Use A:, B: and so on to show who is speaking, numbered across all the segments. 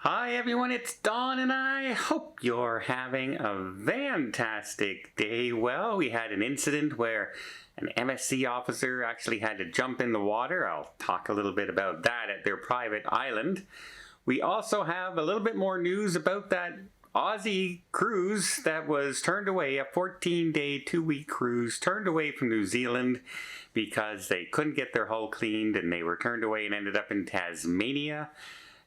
A: Hi everyone, it's Don and I hope you're having a fantastic day. Well, we had an incident where an MSC officer actually had to jump in the water. I'll talk a little bit about that at their private island. We also have a little bit more news about that Aussie cruise that was turned away, a 14-day, 2-week cruise turned away from New Zealand because they couldn't get their hull cleaned and they were turned away and ended up in Tasmania.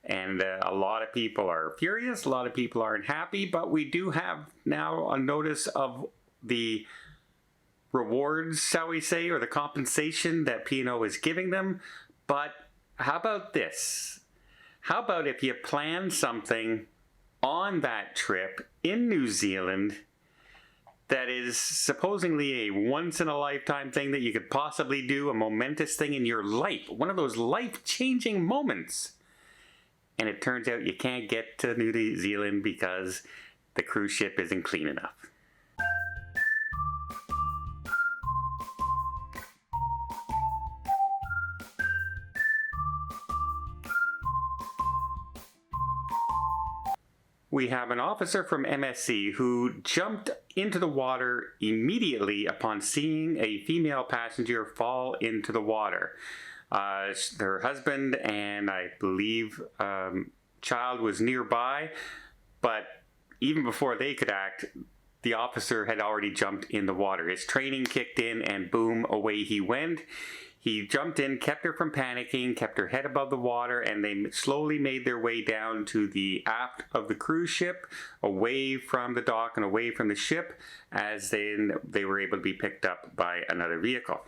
A: And a lot of people are furious, a lot of people aren't happy, but we do have now a notice of the rewards, shall we say, or the compensation that P&O is giving them. But how about this? How about if you plan something on that trip in New Zealand that is supposedly a once-in-a-lifetime thing that you could possibly do, a momentous thing in your life, one of those life-changing moments. And it turns out you can't get to New Zealand because the cruise ship isn't clean enough. We have an officer from MSC who jumped into the water immediately upon seeing a female passenger fall into the water. Her husband and I believe child was nearby, but even before they could act, the officer had already jumped in the water. His training kicked in and boom, away he went. He jumped in, kept her from panicking, kept her head above the water, and they slowly made their way down to the aft of the cruise ship, away from the dock and away from the ship, as they were able to be picked up by another vehicle.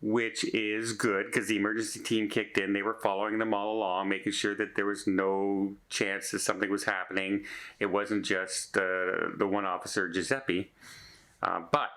A: Which is good because the emergency team kicked in. They were following them all along, making sure that there was no chance that something was happening. It wasn't just the one officer, Giuseppe. But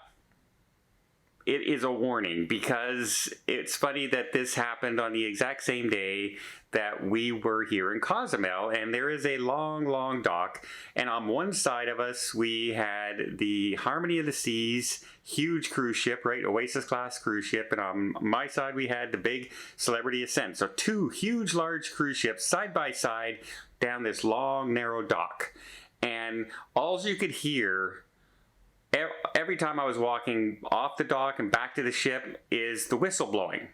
A: it is a warning because it's funny that this happened on the exact same day that we were here in Cozumel, and there is a long, long dock, and on one side of us we had the Harmony of the Seas huge cruise ship, right, Oasis class cruise ship, and on my side we had the big Celebrity Ascent. So two huge large cruise ships side by side down this long narrow dock, and all you could hear every time I was walking off the dock and back to the ship is the whistle blowing.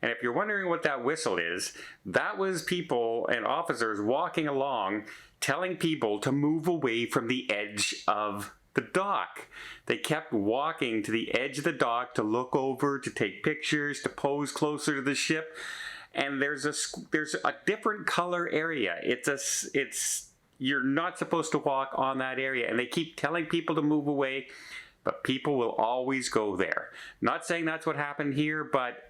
A: And if you're wondering what that whistle is, that was people and officers walking along telling people to move away from the edge of the dock. They kept walking to the edge of the dock to look over, to take pictures, to pose closer to the ship. And there's a different color area. You're not supposed to walk on that area, and they keep telling people to move away, but people will always go there. Not saying that's what happened here, but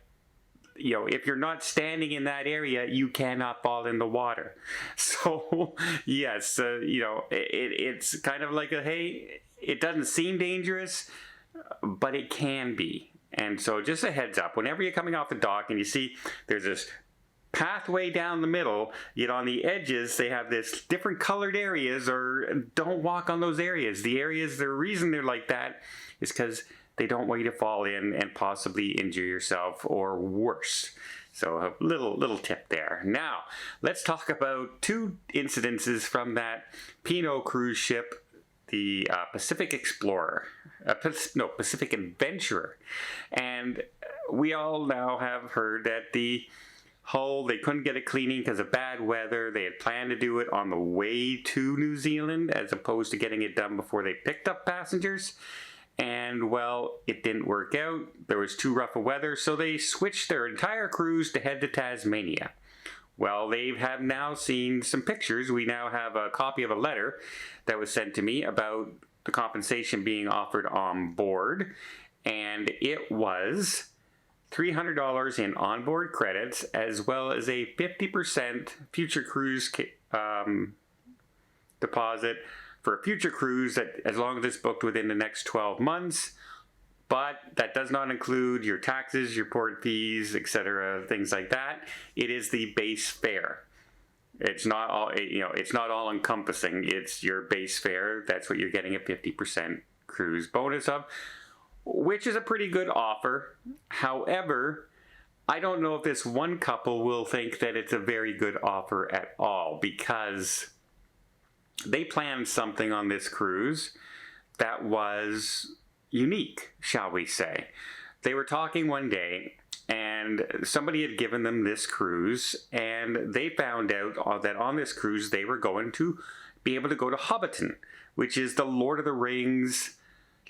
A: you know, if you're not standing in that area, you cannot fall in the water. So yes, you know, it's kind of like hey, it doesn't seem dangerous, but it can be. And so just a heads up, whenever you're coming off the dock and you see there's this pathway down the middle, yet on the edges they have this different colored areas, or don't walk on those areas. The reason they're like that is because they don't want you to fall in and possibly injure yourself or worse. So a little tip there. Now let's talk about two incidences from that P&O cruise ship, the Pacific Explorer, Pacific Adventurer. And we all now have heard that the hull, they couldn't get it cleaning because of bad weather. They had planned to do it on the way to New Zealand as opposed to getting it done before they picked up passengers. And well, it didn't work out. There was too rough a weather, so they switched their entire cruise to head to Tasmania. Well, they have now seen some pictures. We now have a copy of a letter that was sent to me about the compensation being offered on board, and it was $300 in onboard credits, as well as a 50% future cruise deposit for a future cruise that as long as it's booked within the next 12 months. But that does not include your taxes, your port fees, etc., things like that. It is the base fare. It's not all, it's not all encompassing. It's your base fare. That's what you're getting a 50% cruise bonus of, which is a pretty good offer. However, I don't know if this one couple will think that it's a very good offer at all, because they planned something on this cruise that was unique, shall we say. They were talking one day, and somebody had given them this cruise, and they found out that on this cruise they were going to be able to go to Hobbiton, which is the Lord of the Rings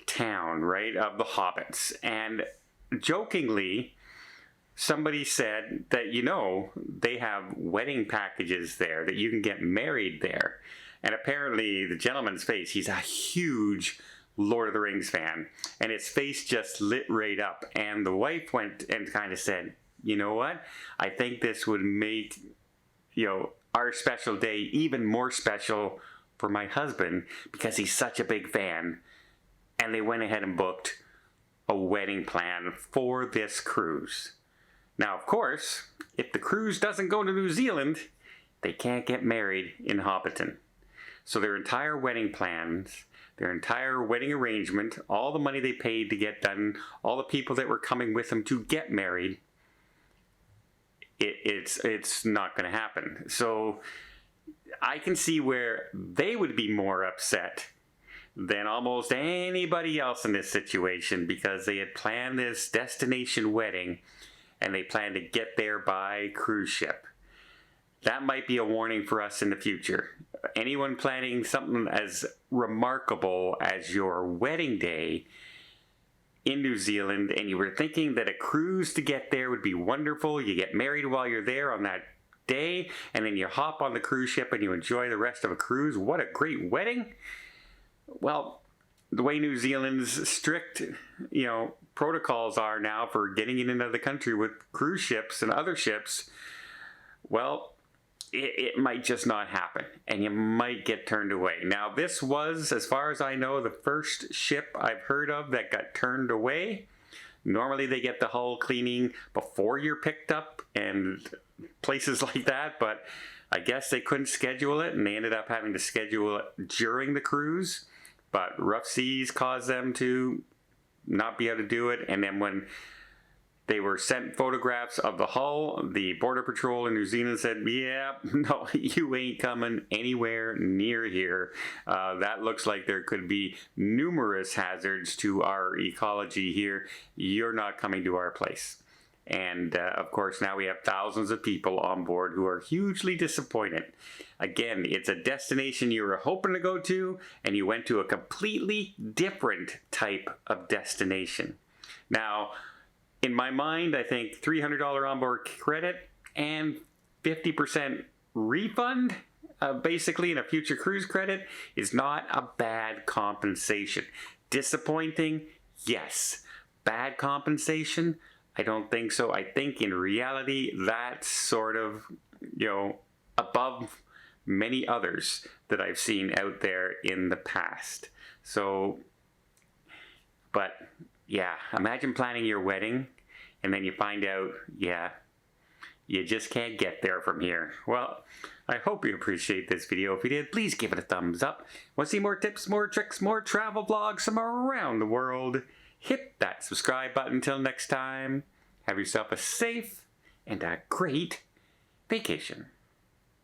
A: town, right, of the hobbits. And jokingly, somebody said that, you know, they have wedding packages there, that you can get married there. And apparently the gentleman's face, he's a huge Lord of the Rings fan, and his face just lit right up. And the wife went and kind of said, you know what, I think this would make, you know, our special day even more special for my husband because he's such a big fan. And they went ahead and booked a wedding plan for this cruise. Now, of course, if the cruise doesn't go to New Zealand, they can't get married in Hobbiton. So their entire wedding plans, their entire wedding arrangement, all the money they paid to get done, all the people that were coming with them to get married, it's not going to happen. So I can see where they would be more upset than almost anybody else in this situation, because they had planned this destination wedding and they planned to get there by cruise ship. That might be a warning for us in the future. Anyone planning something as remarkable as your wedding day in New Zealand, and you were thinking that a cruise to get there would be wonderful, you get married while you're there on that day, and then you hop on the cruise ship and you enjoy the rest of a cruise. What a great wedding! Well, the way New Zealand's strict, you know, protocols are now for getting in and out of the country with cruise ships and other ships, well, it might just not happen, and you might get turned away. Now, this was, as far as I know, the first ship I've heard of that got turned away. Normally they get the hull cleaning before you're picked up and places like that, but I guess they couldn't schedule it, and they ended up having to schedule it during the cruise. But rough seas caused them to not be able to do it, and then when they were sent photographs of the hull, the Border Patrol in New Zealand said, yeah, no, you ain't coming anywhere near here. That looks like there could be numerous hazards to our ecology here. You're not coming to our place. And of course, now we have thousands of people on board who are hugely disappointed. Again, it's a destination you were hoping to go to, and you went to a completely different type of destination. Now, in my mind, I think $300 onboard credit and 50% refund, basically in a future cruise credit, is not a bad compensation. Disappointing? Yes. Bad compensation? I don't think so. I think in reality, that's sort of, you know, above many others that I've seen out there in the past. So, but yeah, imagine planning your wedding and then you find out, yeah, you just can't get there from here. Well, I hope you appreciate this video. If you did, please give it a thumbs up. Want to see more tips, more tricks, more travel vlogs from around the world? Hit that subscribe button. Until next time, have yourself a safe and a great vacation.